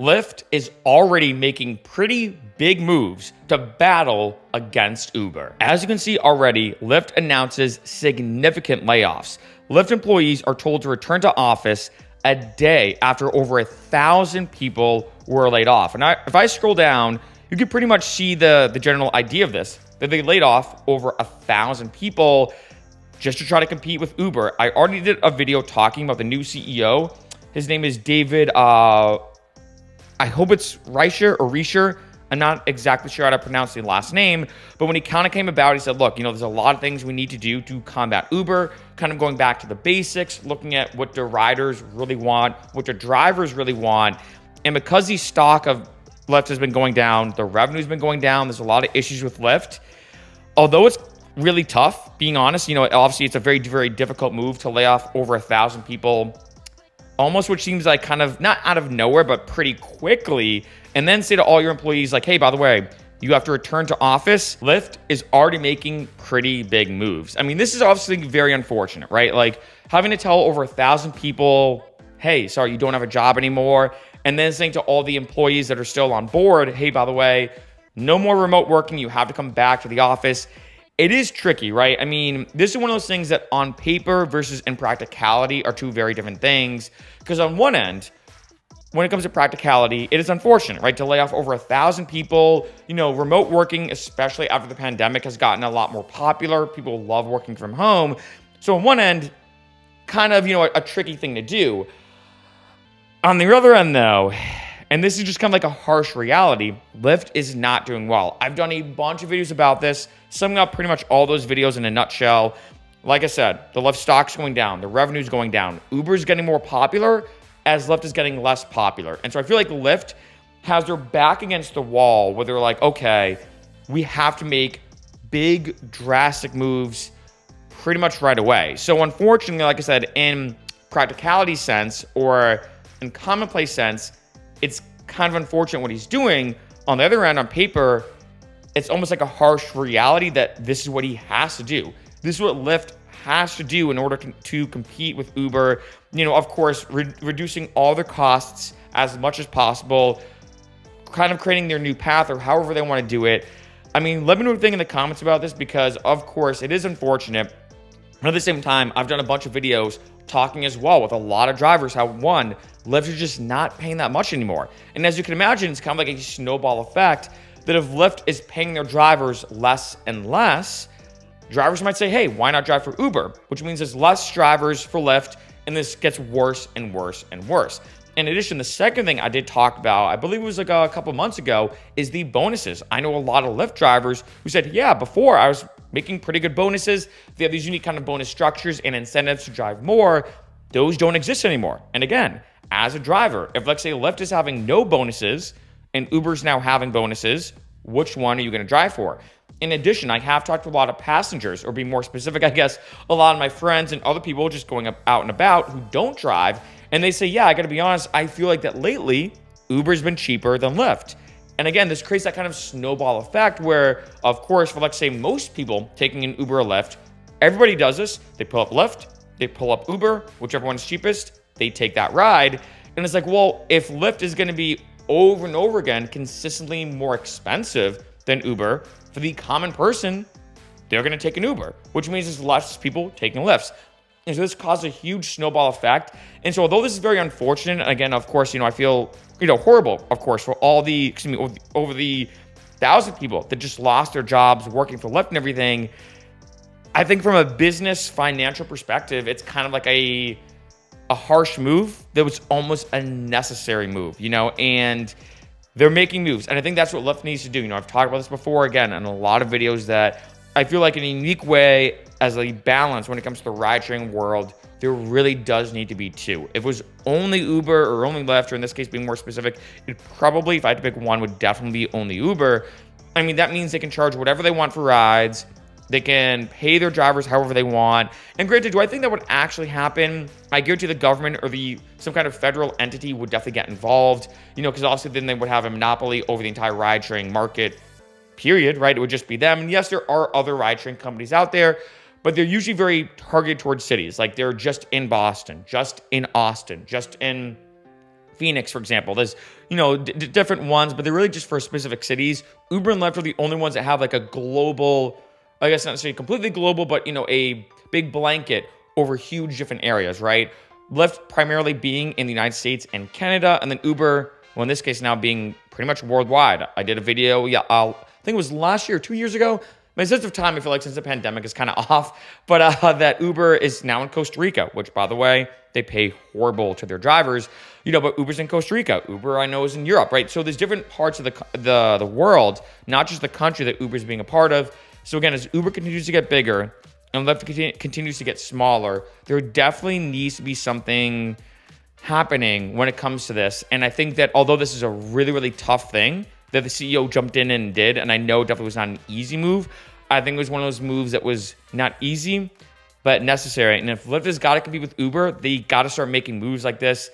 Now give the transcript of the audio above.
Lyft is already making pretty big moves to battle against Uber. As you can see already, Lyft announces significant layoffs. Lyft employees are told to return to office a day after over 1,000 people were laid off. And if I scroll down, you can pretty much see the general idea of this, that they laid off over 1,000 people just to try to compete with Uber. I already did a video talking about the new CEO. His name is David, I hope it's Reischer. I'm not exactly sure how to pronounce the last name, but when he kind of came about, he said, look, there's a lot of things we need to do to combat Uber, kind of going back to the basics, looking at what the riders really want, what the drivers really want. And because the stock of Lyft has been going down, the revenue's been going down, there's a lot of issues with Lyft. Although it's really tough, being honest, obviously it's a very, very difficult move to lay off over 1,000 people, almost which seems like kind of not out of nowhere, but pretty quickly, and then say to all your employees like, hey, by the way, you have to return to office. Lyft is already making pretty big moves. I mean, this is obviously very unfortunate, right? Like having to tell over 1,000 people, hey, sorry, you don't have a job anymore. And then saying to all the employees that are still on board, hey, by the way, no more remote working. You have to come back to the office. It is tricky, right? I mean, this is one of those things that on paper versus in practicality are two very different things. Because on one end, when it comes to practicality, it is unfortunate, right? To lay off over 1,000 people. Remote working, especially after the pandemic, has gotten a lot more popular. People love working from home. So on one end, kind of, a tricky thing to do. On the other end, though, and this is just kind of like a harsh reality, Lyft is not doing well. I've done a bunch of videos about this, summing up pretty much all those videos in a nutshell. Like I said, the Lyft stock's going down, the revenue's going down. Uber's getting more popular as Lyft is getting less popular. And so I feel like Lyft has their back against the wall where they're like, okay, we have to make big, drastic moves pretty much right away. So unfortunately, like I said, in practicality sense or in commonplace sense, it's kind of unfortunate what he's doing. On the other end, on paper, it's almost like a harsh reality that this is what he has to do. This is what Lyft has to do in order to compete with Uber. Of course, reducing all their costs as much as possible, kind of creating their new path or however they want to do it. I mean, let me know what you think in the comments about this because, of course, it is unfortunate. But at the same time, I've done a bunch of videos talking as well with a lot of drivers how, one, Lyft is just not paying that much anymore. And as you can imagine, it's kind of like a snowball effect that if Lyft is paying their drivers less and less, drivers might say, hey, why not drive for Uber? Which means there's less drivers for Lyft, and this gets worse and worse and worse. In addition, the second thing I did talk about, I believe it was like a couple months ago, is the bonuses. I know a lot of Lyft drivers who said, yeah, before I was making pretty good bonuses. They have these unique kind of bonus structures and incentives to drive more. Those don't exist anymore. And again, as a driver, if let's say Lyft is having no bonuses and Uber's now having bonuses, which one are you going to drive for? In addition, I have talked to a lot of passengers, or be more specific, I guess, a lot of my friends and other people just going out and about who don't drive. And they say, yeah, I got to be honest, I feel like that lately Uber's been cheaper than Lyft. And again, this creates that kind of snowball effect where, of course, for let's say most people taking an Uber or Lyft, everybody does this. They pull up Lyft, they pull up Uber, whichever one's cheapest, they take that ride. And it's like, well, if Lyft is going to be over and over again consistently more expensive than Uber, for the common person, they're going to take an Uber, which means there's less people taking Lyfts. And so this caused a huge snowball effect. And so although this is very unfortunate, again, of course, I feel, horrible, of course, for all the, over the 1,000 people that just lost their jobs working for Lyft and everything. I think from a business financial perspective, it's kind of like a harsh move that was almost a necessary move, and they're making moves. And I think that's what Lyft needs to do. I've talked about this before, again, in a lot of videos that I feel like in a unique way as a balance when it comes to the ride-sharing world, there really does need to be two. If it was only Uber or only Lyft, or in this case being more specific, it probably, if I had to pick one, would definitely be only Uber. I mean, that means they can charge whatever they want for rides. They can pay their drivers however they want. And granted, do I think that would actually happen? I guarantee the government or some kind of federal entity would definitely get involved, because also then they would have a monopoly over the entire ride-sharing market, period, right? It would just be them. And yes, there are other ride-sharing companies out there, but they're usually very targeted towards cities. Like they're just in Boston, just in Austin, just in Phoenix, for example. There's, different ones, but they're really just for specific cities. Uber and Lyft are the only ones that have like a global, I guess not necessarily completely global, but a big blanket over huge different areas, right? Lyft primarily being in the United States and Canada, and then Uber, well, in this case now being pretty much worldwide. I did a video, I think it was last year, 2 years ago. My sense of time, I feel like since the pandemic is kind of off, but that Uber is now in Costa Rica, which, by the way, they pay horrible to their drivers, but Uber's in Costa Rica. Uber, I know, is in Europe, right? So there's different parts of the world, not just the country that Uber's being a part of. So again, as Uber continues to get bigger and Lyft continues to get smaller, there definitely needs to be something happening when it comes to this. And I think that although this is a really, really tough thing that the CEO jumped in and did, and I know it definitely was not an easy move, I think it was one of those moves that was not easy, but necessary. And if Lyft has got to compete with Uber, they got to start making moves like this